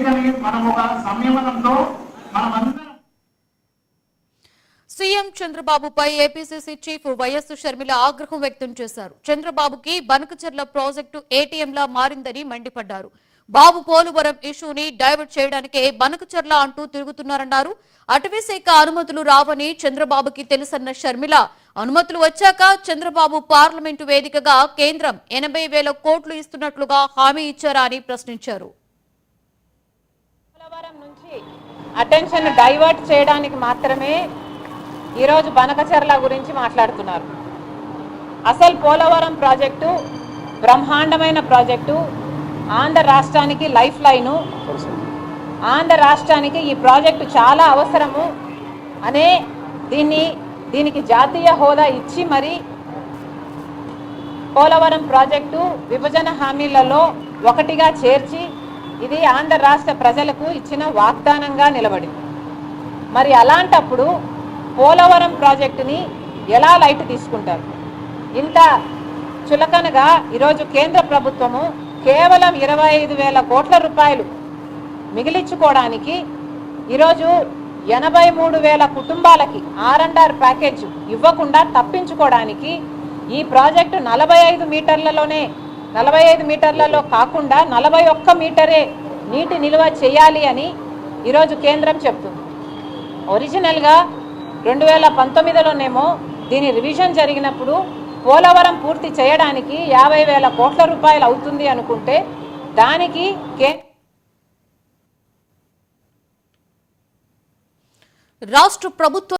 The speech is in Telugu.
అందుకని మనం ఒక సంయమనంతో మనమందరం సీఎం చంద్రబాబుపై ఏపీసీసీ చీఫ్ వైఎస్ షర్మిల ఆగ్రహం వ్యక్తం చేశారు. చంద్రబాబుకి బనకచెర్ల ప్రాజెక్టు ఏటీఎంలా మారిందని మండిపడ్డారు. బాబు పోలవరం ఇష్యూని డైవర్ట్ చేయడానికే బనకచెర్ల అంటూ తిరుగుతున్నారన్నారు. అటవీశాఖ అనుమతులు రావని చంద్రబాబుకి తెలుసన్న షర్మిల, అనుమతులు వచ్చాక చంద్రబాబు పార్లమెంటు వేదికగా కేంద్రం 80,000 కోట్లు ఇస్తున్నట్లుగా హామీ ఇచ్చారా అని ప్రశ్నించారు. పోలవరం నుంచి అటెన్షన్ డైవర్ట్ చేయడానికి మాత్రమే ఈరోజు బనకచెర్ల గురించి మాట్లాడుతున్నారు. అసలు పోలవరం ప్రాజెక్టు బ్రహ్మాండమైన ప్రాజెక్టు, ఆంధ్ర రాష్ట్రానికి లైఫ్ లైను, ఆంధ్ర రాష్ట్రానికి ఈ ప్రాజెక్టు చాలా అవసరము అనే దీనికి జాతీయ హోదా ఇచ్చి మరి పోలవరం ప్రాజెక్టు విభజన హామీలలో ఒకటిగా చేర్చి ఇది ఆంధ్ర రాష్ట్ర ప్రజలకు ఇచ్చిన వాగ్దానంగా నిలబడింది. మరి అలాంటప్పుడు పోలవరం ప్రాజెక్టుని ఎలా లైట్ తీసుకుంటారు? ఇంత చులకనగా ఈరోజు కేంద్ర ప్రభుత్వము కేవలం 25,000 కోట్ల రూపాయలు మిగిలించుకోవడానికి ఈరోజు 83,000 కుటుంబాలకి R&R ప్యాకేజ్ ఇవ్వకుండా తప్పించుకోవడానికి ఈ ప్రాజెక్టు 45 మీటర్లలో కాకుండా 41 మీటరే నీటి నిల్వ చేయాలి అని ఈరోజు కేంద్రం చెప్తుంది. ఒరిజినల్గా 2019లోనేమో దీని రివిజన్ జరిగినప్పుడు పోలవరం పూర్తి చేయడానికి 50,000 కోట్ల రూపాయలు అవుతుంది అనుకుంటే దానికి రాష్ట్ర ప్రభుత్వం